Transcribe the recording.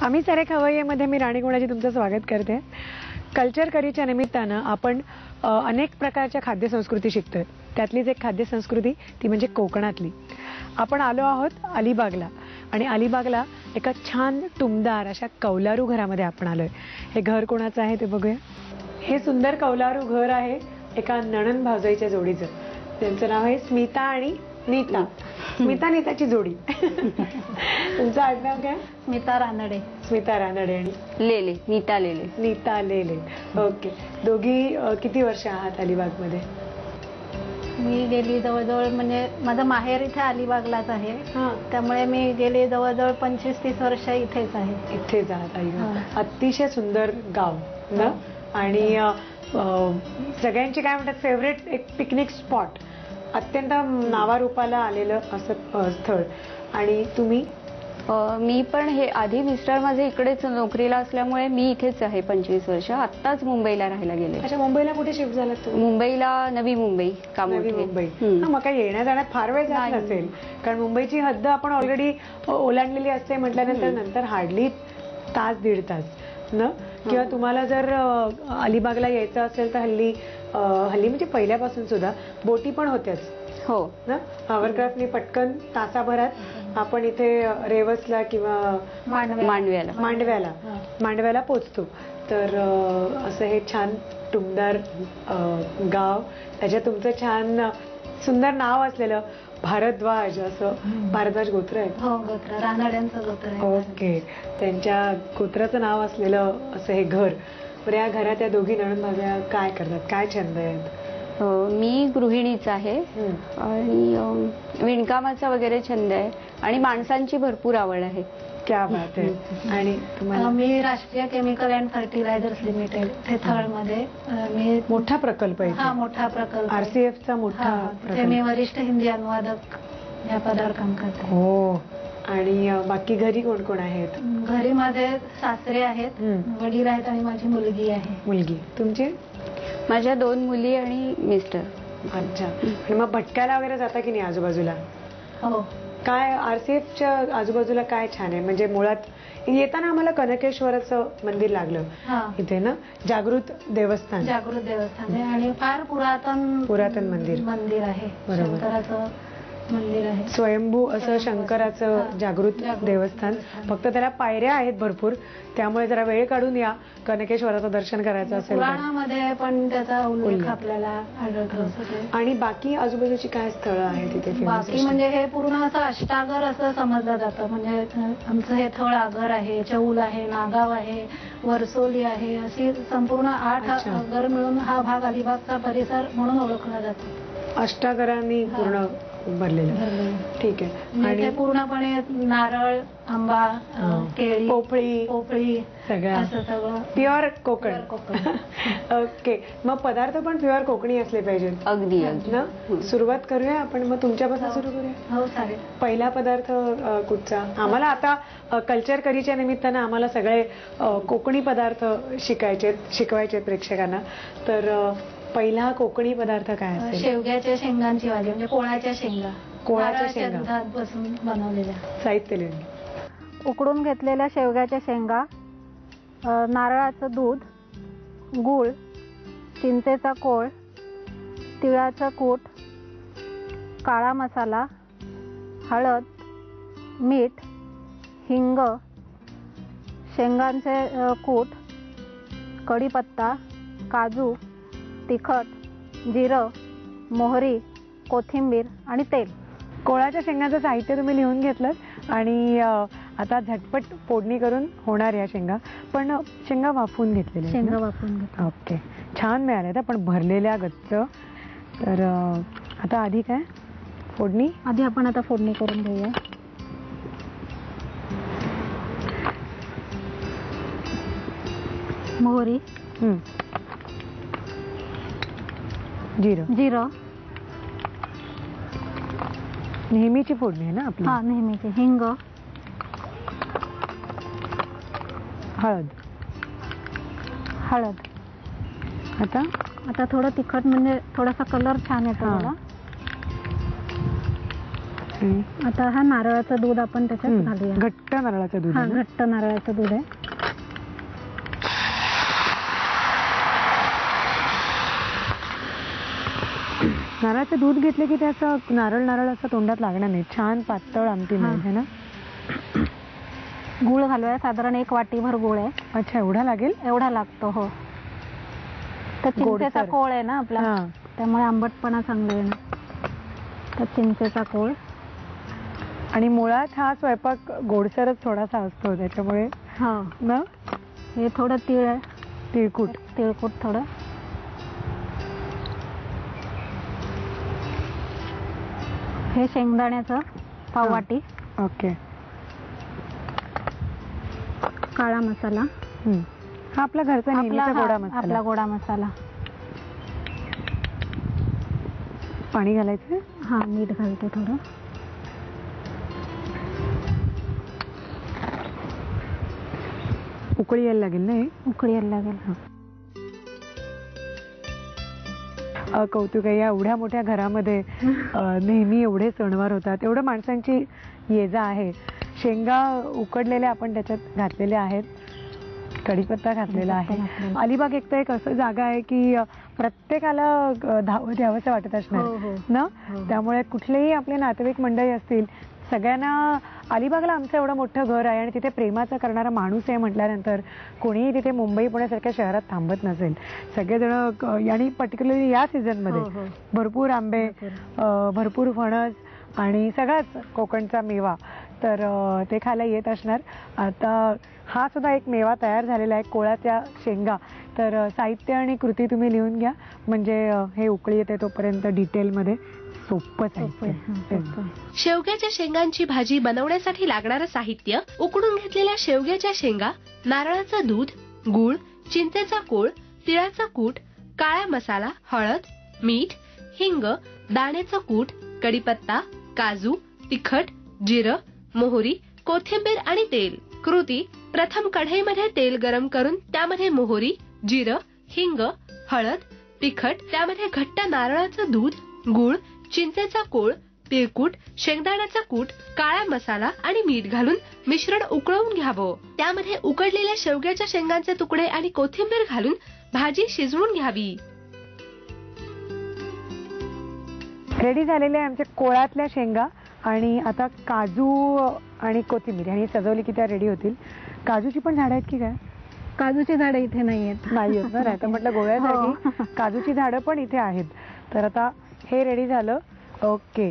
आम्ही सारे खवय्येमध्ये मी राणी गुणाजी तुमचं स्वागत करते. कल्चर करीच्या निमित्तानं आपण अनेक प्रकारच्या खाद्यसंस्कृती शिकतोय. त्यातलीच एक खाद्यसंस्कृती ती म्हणजे कोकणातली. आपण आलो आहोत अलिबागला आणि अलिबागला एका छान टुमदार अशा कौलारू घरामध्ये आपण आलोय. हे घर कोणाचं आहे ते बघूया. हे सुंदर कौलारू घर आहे एका नणंद भावजाईच्या जोडीचं. त्यांचं नाव आहे स्मिता आणि नीता. स्मिता नीताची जोडी. तुमचं आडनाव काय? स्मिता रानडे. स्मिता रानडे आणि लेले नीता लेले. नीता लेले. ओके. दोघी किती वर्ष आहात अलिबाग मध्ये? मी गेली जवळजवळ म्हणजे माझं माहेर इथे अलिबागलाच आहे. त्यामुळे मी गेली जवळजवळ 25-30 वर्ष इथेच आहे. इथेच आहात अलिबाग. अतिशय सुंदर गाव ना. आणि सगळ्यांची काय म्हणतात फेवरेट एक पिकनिक स्पॉट, अत्यंत नावारूपाला आलेलं असं स्थळ. आणि तुम्ही? मी पण हे आधी मिस्टर माझे इकडेच नोकरीला असल्यामुळे मी इथेच आहे 25 वर्ष. आत्ताच मुंबईला राहायला गेले. अच्छा, मुंबईला कुठे शिफ्ट झालात तुम्ही? मुंबईला नवी मुंबई. नवी मुंबई. मग काय येण्या जाण्यात फार वेळ जात नसेल, कारण मुंबईची हद्द आपण ऑलरेडी ओलांडलेली असते म्हटल्यानंतर नंतर हार्डली तास दीड तास न. किंवा तुम्हाला जर अलिबागला यायचं असेल तर हल्ली म्हणजे पहिल्यापासून सुद्धा बोटी पण होत्याच. हो ना. हॉवरक्राफ्टने पटकन तासाभरात आपण इथे रेवसला किंवा मांडव्याला पोचतो. तर असं हे छान टुमदार गाव, त्याच्यात तुमचं छान सुंदर नाव असलेलं भारद्वाज, असं भारद्वाज गोत्र आहे. हो, गोत्र रानड्यांचं गोत्र आहे. ओके. त्यांच्या गोत्राचं नाव असलेलं असं हे घर. बरं, या घरात या दोघी नणंद भाव्या काय करतात, काय छंद आहेत? मी गृहिणीच आहे आणि विणकामाचा वगैरे छंद आहे आणि माणसांची भरपूर आवड आहे. क्या बात आहे. आणि तुम्हाला? मी राष्ट्रीय केमिकल अँड फर्टिलायझर्स लिमिटेड थेथळमध्ये मी मोठा प्रकल्प आहे. हा मोठा प्रकल्प. RCF चा मोठा प्रकल्प. मी वरिष्ठ हिंदी अनुवादक या पदावर काम करते. हो. आणि बाकी घरी कोण कोण आहेत? घरी माझे सासरे आहेत, वडील आहेत आणि माझी मुलगी आहे. मुलगी. तुमची? माझ्या 2 मुली आणि मिस्टर. अच्छा. आणि मग भटकायला वगैरे जाता की नाही आजूबाजूला? हो. काय RCF च्या आजूबाजूला काय छान आहे? म्हणजे मुळात येताना आम्हाला कनकेश्वराचं मंदिर लागलं इथे ना. जागृत देवस्थान आहे आणि फार पुरातन मंदिर आहे. शंकराचं मंदिर आहे. स्वयंभू असं शंकराचं जागृत देवस्थान. फक्त त्याला पायऱ्या आहेत भरपूर, त्यामुळे जरा वेळ काढून या कनकेश्वराचं दर्शन करायचं असेल. पुराणामध्ये पण त्याचा उल्लेख आपल्याला आढळतो. आणि बाकी आजूबाजूची काय स्थळं आहेत तिथे? बाकी म्हणजे हे पूर्ण असं अष्टागर असं समजलं जातं. म्हणजे आमचं हे थळ आगर आहे, चौल आहे, नागाव आहे, वरसोली आहे, अशी संपूर्ण 8 आगर मिळून हा भाग अलिबागचा परिसर म्हणून ओळखला जातो. अष्टागरांनी पूर्ण भरलेलं. ठीक आहे. आणि पूर्णपणे नारळ, आंबा, केळी, पोपळी सगळं असं सगळं प्युअर कोकण. ओके. मग पदार्थ पण प्युअर कोकणी असले पाहिजेत. अगदी ना. सुरुवात करूया आपण. मग तुमच्यापासून सुरू करूया. हो, चालेल. पहिला पदार्थ कुठचा? आम्हाला आता कल्चर करीच्या निमित्तानं आम्हाला सगळे कोकणी पदार्थ शिकवायचे प्रेक्षकांना. तर पहिला कोकणी पदार्थ काय असेल? शेवग्याच्या शेंगांची भाजी, म्हणजे कोळ्याच्या शेंगा. कोळ्याच्या शेंगा दुधापासून बनवलेल्या. साहित्य लिहून. उकडून घेतलेल्या शेवग्याच्या शेंगा, नारळाचं दूध, गूळ, चिंचेचा कोळ, तिळाचं कूट, काळा मसाला, हळद, मीठ, हिंग, शेंगांचे कूट, कढीपत्ता, काजू, तिखट, जिरं, मोहरी, कोथिंबीर आणि तेल. कोळ्याच्या शेंगाचं साहित्य तुम्ही लिहून घेतलं. आणि आता झटपट फोडणी करून होणार या शेंगा. पण शेंगा वाफवून घेतलेल्या? शेंगा वाफवून घेतल्या. ओके. छान मिळाल्या पण भरलेल्या गच्च. तर आता आधी काय फोडणी? आधी आपण आता फोडणी करून घेऊया. मोहरी, जिरं, नेहमीची फोडणी आहे ना आपली? हा, नेहमीची. हिंग, हळद. आता थोडं तिखट, म्हणजे थोडासा कलर छान येतो मला. आता हा नारळाचं दूध आपण त्याच्यात घालूया. घट्ट नारळाचं दूध. हा, घट्ट नारळाचं दूध आहे. नारळाचं दूध घेतले की त्याचं नारळ असं तोंडात लागणार नाही. छान पातळ आमटी मिळेल है ना. गुळ घालूया, साधारण 1 वाटीभर गुळ आहे. अच्छा, एवढा लागेल? एवढा लागतो. हो, तर चिंचेचा कोळ आहे ना आपला, त्यामुळे आंबटपणा चांगला येणार. तर चिंचेचा कोळ. आणि मुळात हा स्वयंपाक गोडसरच थोडासा असतो त्याच्यामुळे ना. हे थोडं तीळ आहे, तिळकूट थोडं. हे शेंगदाण्याचं पाव वाटी. ओके. काळा मसाला. हा आपला घरचा नेहमीचा गोडा मसाला. आपला गोडा मसाला. पाणी घालायचं. हा, मीठ घालते थोडं. उकळी यायला लागेल ना. उकळी यायला लागेल. कौतुक आहे, या एवढ्या मोठ्या घरामध्ये नेहमी एवढे सणवार होतात, एवढं माणसांची ये-जा आहे. शेंगा उकडलेल्या आपण त्याच्यात घातलेल्या आहेत, कढीपत्ता घातलेला आहे. अलिबाग एक असं जागा आहे की प्रत्येकाला धावत यावंसं वाटत असणार ना. त्यामुळे कुठलेही आपले नातेवाईक मंडळी असतील, सगळ्यांना अलिबागला आमचं एवढं मोठं घर आहे आणि तिथे प्रेमाचं करणारा माणूस आहे म्हटल्यानंतर कोणीही तिथे मुंबई पुण्यासारख्या शहरात थांबत नसेल. सगळेजण, आणि पर्टिक्युलरली या सीझनमध्ये भरपूर आंबे, भरपूर फणस आणि सगळाच कोकणचा मेवा, तर ते खायला येत असणार. आता हा सुद्धा एक मेवा तयार झालेला आहे, कोळाच्या शेंगा. तर साहित्य आणि कृती तुम्ही लिहून घ्या, म्हणजे हे उकळी येते तोपर्यंत डिटेलमध्ये सोपंच आहे. शेवग्याच्या शेंगांची भाजी बनवण्यासाठी लागणारं साहित्य: उकडून घेतलेल्या शेवग्याच्या शेंगा, नारळाचं दूध, गूळ, चिंचेचा कोळ, तिळाचं कूट, काळा मसाला, हळद, मीठ, हिंग, दाण्याचं कूट, कढीपत्ता, काजू, तिखट, जिरं, मोहरी, कोथिंबीर आणि तेल. कृती: प्रथम कढईमध्ये तेल गरम करून त्यामध्ये मोहरी, जिरं, हिंग, हळद, तिखट, त्यामध्ये घट्ट नारळाचं दूध, गूळ, चिंचेचा कोळ, तिळकूट, शेंगदाण्याचा कूट, काळा मसाला आणि मीठ घालून मिश्रण उकळवून घ्यावं. त्यामध्ये उकडलेल्या शेवग्याच्या शेंगांचे तुकडे आणि कोथिंबीर घालून भाजी शिजवून घ्यावी. रेडी झालेल्या आमच्या कोळातल्या शेंगा. आणि आता काजू आणि कोथिंबीर आणि सजवली की त्या रेडी होतील. काजूची पण झाडं आहेत की काय? काजूची झाडं इथे नाही आहेत. नाही आहेत ना, तर म्हटलं गोव्यासारखी काजूची झाडं पण इथे आहेत. तर आता हे रेडी झालं. ओके.